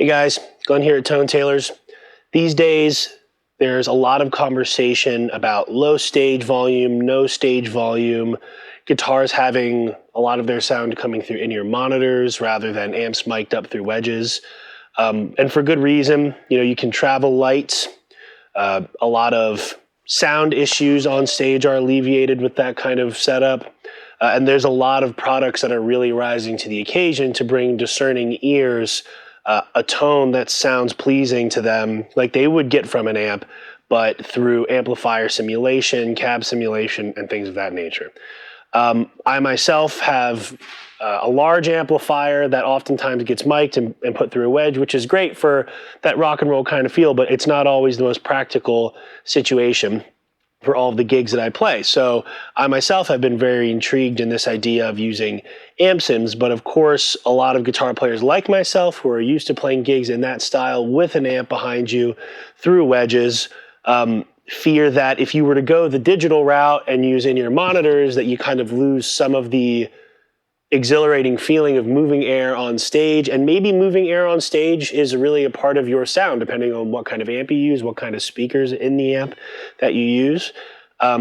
Hey guys, Glenn here at Tailors. These days, there's a lot of conversation about low stage volume, no stage volume, guitars having a lot of their sound coming through in-ear monitors rather than amps mic'd up through wedges. And for good reason. You can travel light. A lot of sound issues on stage are alleviated with that kind of setup. And there's a lot of products that are really rising to the occasion to bring discerning ears a tone that sounds pleasing to them like they would get from an amp, but through amplifier simulation, cab simulation, and things of that nature. I myself have a large amplifier that oftentimes gets mic'd and put through a wedge, which is great for that rock and roll kind of feel, but it's not always the most practical situation for all of the gigs that I play. So I myself have been very intrigued in this idea of using amp sims, but of course, a lot of guitar players like myself who are used to playing gigs in that style with an amp behind you through wedges, fear that if you were to go the digital route and use in-ear monitors, that you kind of lose some of the exhilarating feeling of moving air on stage. And maybe moving air on stage is really a part of your sound, depending on what kind of amp you use, what kind of speakers in the amp that you use.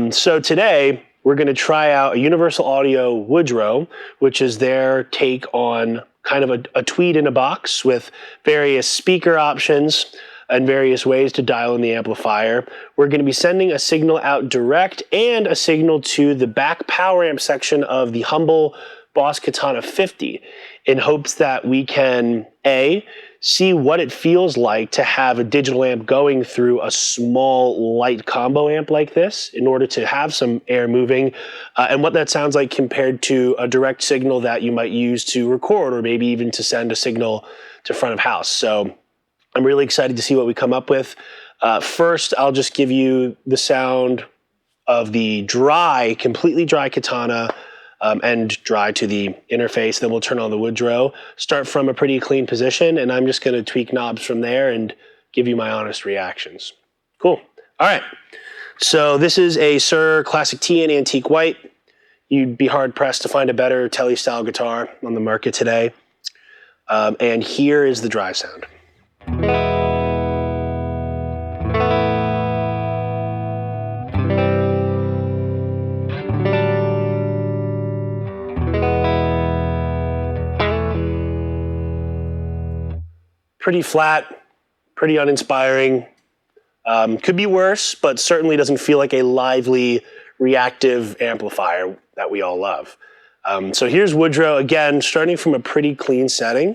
So today, we're going to try out a Universal Audio Woodrow, which is their take on kind of a tweed in a box with various speaker options and various ways to dial in the amplifier. We're going to be sending a signal out direct and a signal to the back power amp section of the humble Boss Katana 50 in hopes that we can, A, see what it feels like to have a digital amp going through a small light combo amp like this in order to have some air moving, and what that sounds like compared to a direct signal that you might use to record or maybe even to send a signal to front of house. So I'm really excited to see what we come up with. First, I'll just give you the sound of the dry, completely dry Katana, and dry to the interface. Then we'll turn on the Woodrow, start from a pretty clean position, and I'm just going to tweak knobs from there and give you my honest reactions. Cool. All right. So this is a Suhr Classic T in Antique White. You'd be hard-pressed to find a better Tele-style guitar on the market today. And here is the dry sound. Pretty flat, pretty uninspiring. Could be worse, but certainly doesn't feel like a lively, reactive amplifier that we all love. So here's Woodrow, again, starting from a pretty clean setting.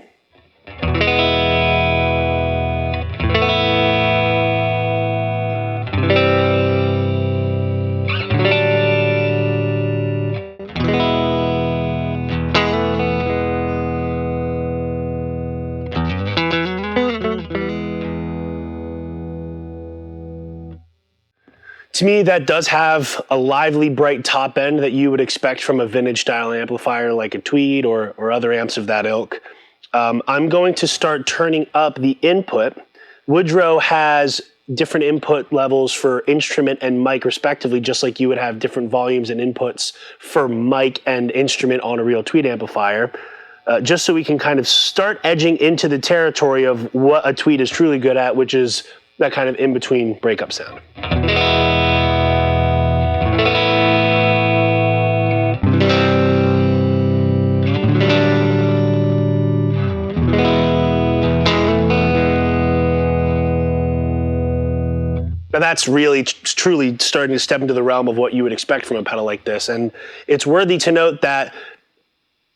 To me, that does have a lively, bright top end that you would expect from a vintage style amplifier like a Tweed or other amps of that ilk. I'm going to start turning up the input. Woodrow has different input levels for instrument and mic respectively, just like you would have different volumes and inputs for mic and instrument on a real Tweed amplifier. Just so we can kind of start edging into the territory of what a Tweed is truly good at, which is that kind of in-between breakup sound. Now that's really, truly starting to step into the realm of what you would expect from a pedal like this. And it's worthy to note that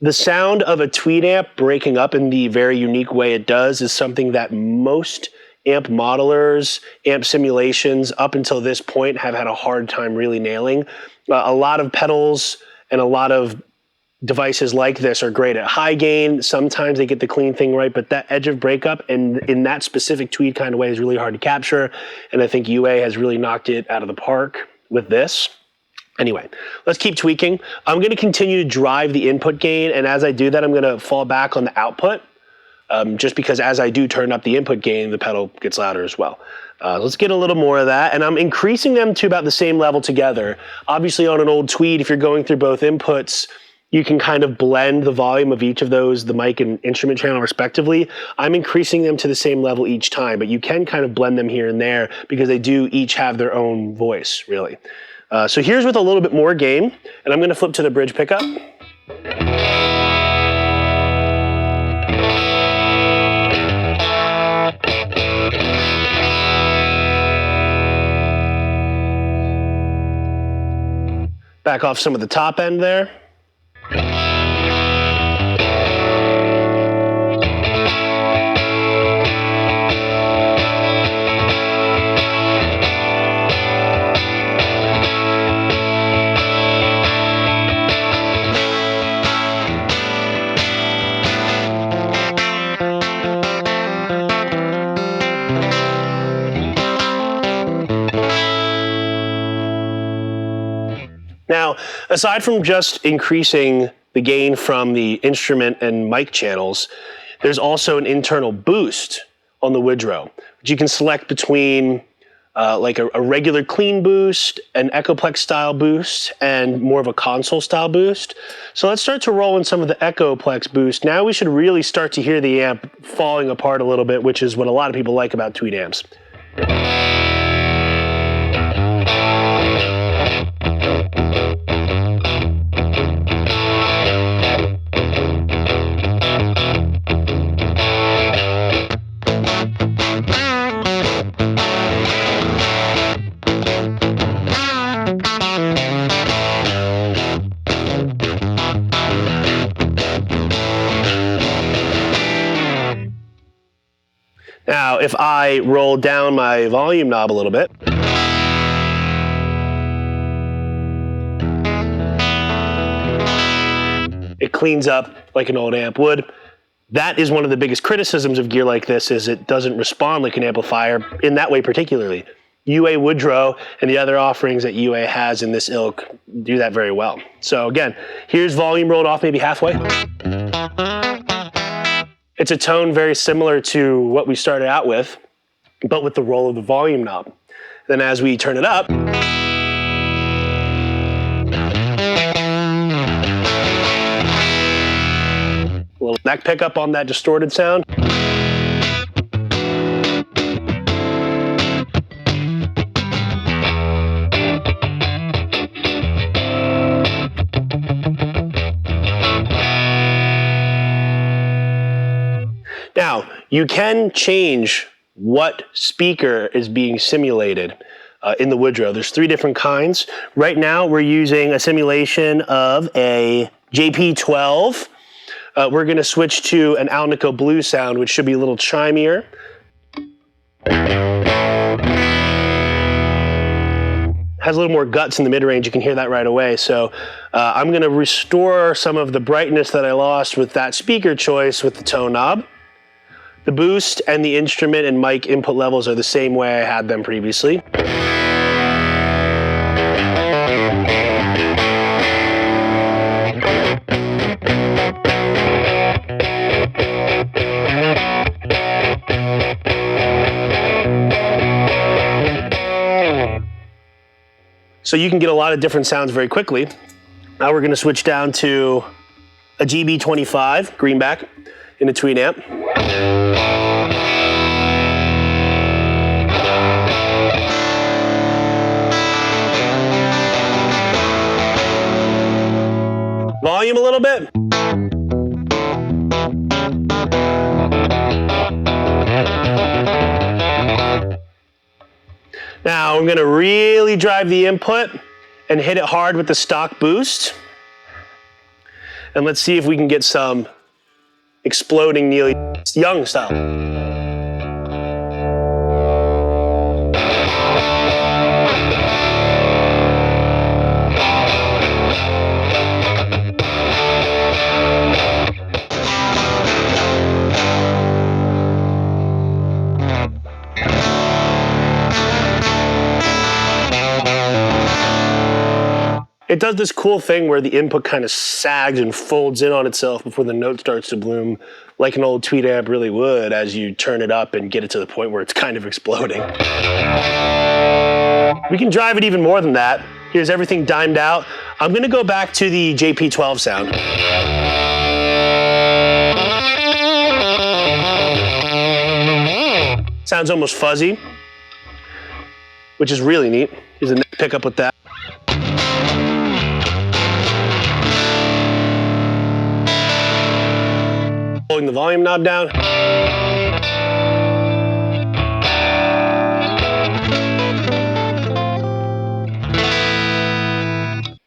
the sound of a Tweed amp breaking up in the very unique way it does is something that most amp modelers, amp simulations up until this point have had a hard time really nailing. A lot of pedals and a lot of devices like this are great at high gain. Sometimes they get the clean thing right, but that edge of breakup and in that specific Tweed kind of way is really hard to capture. And I think UA has really knocked it out of the park with this. Anyway, let's keep tweaking. I'm going to continue to drive the input gain. And as I do that, I'm going to fall back on the output. Just because as I do turn up the input gain, the pedal gets louder as well. Let's get a little more of that. And I'm increasing them to about the same level together. Obviously on an old Tweed, if you're going through both inputs, you can kind of blend the volume of each of those, the mic and instrument channel respectively. I'm increasing them to the same level each time, but you can kind of blend them here and there because they do each have their own voice, really. So here's with a little bit more gain, and I'm gonna flip to the bridge pickup. Back off some of the top end there. Now, aside from just increasing the gain from the instrument and mic channels, there's also an internal boost on the Woodrow, which you can select between like a regular clean boost, an Echoplex style boost, and more of a console style boost. So let's start to roll in some of the Echoplex boost. Now we should really start to hear the amp falling apart a little bit, which is what a lot of people like about tweed amps. Now, if I roll down my volume knob a little bit, it cleans up like an old amp would. That is one of the biggest criticisms of gear like this, is it doesn't respond like an amplifier in that way particularly. UA Woodrow and the other offerings that UA has in this ilk do that very well. So again, here's volume rolled off maybe halfway. It's a tone very similar to what we started out with, but with the roll of the volume knob. Then as we turn it up, a little neck pickup on that distorted sound. Now, you can change what speaker is being simulated in the Woodrow. There's 3 different kinds. Right now, we're using a simulation of a JP12. We're going to switch to an Alnico Blue sound, which should be a little chimier. Has a little more guts in the mid-range. You can hear that right away. So I'm going to restore some of the brightness that I lost with that speaker choice with the tone knob. The boost and the instrument and mic input levels are the same way I had them previously. So you can get a lot of different sounds very quickly. Now we're going to switch down to a GB25 greenback in a tweed amp. Volume a little bit. Now I'm going to really drive the input and hit it hard with the stock boost. And let's see if we can get some exploding Neil Young style. It does this cool thing where the input kind of sags and folds in on itself before the note starts to bloom, like an old tweed amp really would as you turn it up and get it to the point where it's kind of exploding. We can drive it even more than that. Here's everything dimed out. I'm gonna go back to the JP12 sound. Sounds almost fuzzy, which is really neat. Here's a neck pickup with that. Pulling the volume knob down.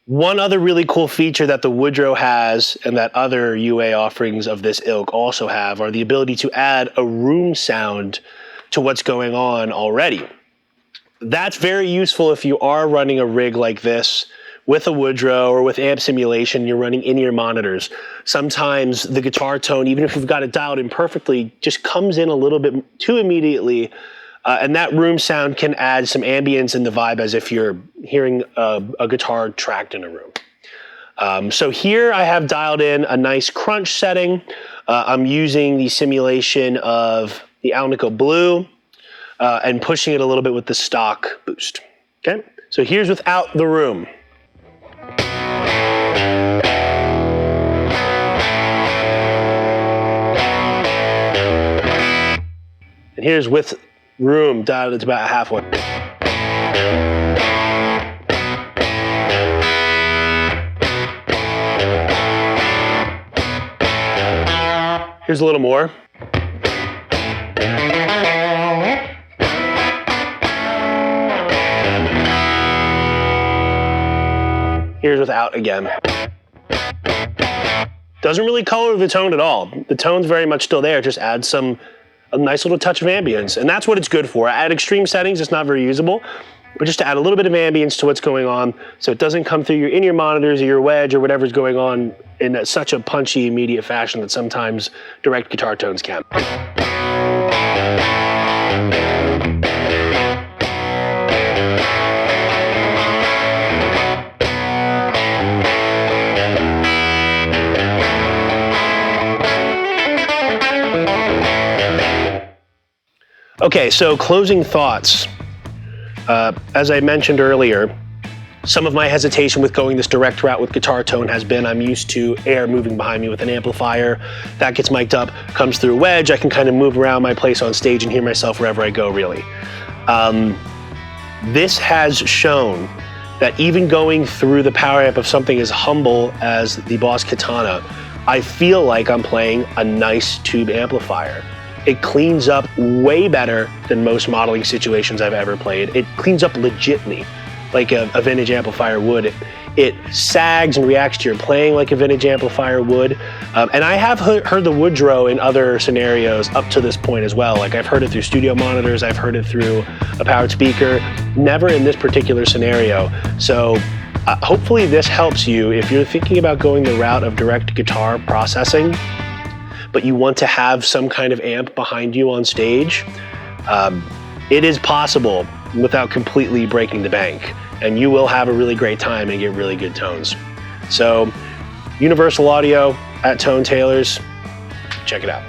One other really cool feature that the Woodrow has and that other UA offerings of this ilk also have are the ability to add a room sound to what's going on already. That's very useful if you are running a rig like this with a Woodrow or with amp simulation, you're running in-ear monitors. Sometimes the guitar tone, even if you've got it dialed in perfectly, just comes in a little bit too immediately. And that room sound can add some ambience in the vibe as if you're hearing a guitar tracked in a room. So here I have dialed in a nice crunch setting. I'm using the simulation of the Alnico Blue and pushing it a little bit with the stock boost. Okay, so here's without the room. And here's with room dialed to about halfway. Here's a little more. Here's without again. Doesn't really color the tone at all. The tone's very much still there, just adds a nice little touch of ambience, and that's what it's good for. At extreme settings, it's not very usable, but just to add a little bit of ambience to what's going on so it doesn't come through your in-ear monitors or your wedge or whatever's going on in such a punchy, immediate fashion that sometimes direct guitar tones can. Okay, so closing thoughts. As I mentioned earlier, some of my hesitation with going this direct route with guitar tone has been I'm used to air moving behind me with an amplifier. That gets mic'd up, comes through a wedge, I can kind of move around my place on stage and hear myself wherever I go, really. This has shown that even going through the power amp of something as humble as the Boss Katana, I feel like I'm playing a nice tube amplifier. It cleans up way better than most modeling situations I've ever played. It cleans up legitly, like a vintage amplifier would. It sags and reacts to your playing like a vintage amplifier would. And I have heard the Woodrow in other scenarios up to this point as well. Like I've heard it through studio monitors, I've heard it through a powered speaker, never in this particular scenario. So hopefully this helps you if you're thinking about going the route of direct guitar processing, but you want to have some kind of amp behind you on stage. It is possible without completely breaking the bank, and you will have a really great time and get really good tones. So Universal Audio at Tone Tailors, check it out.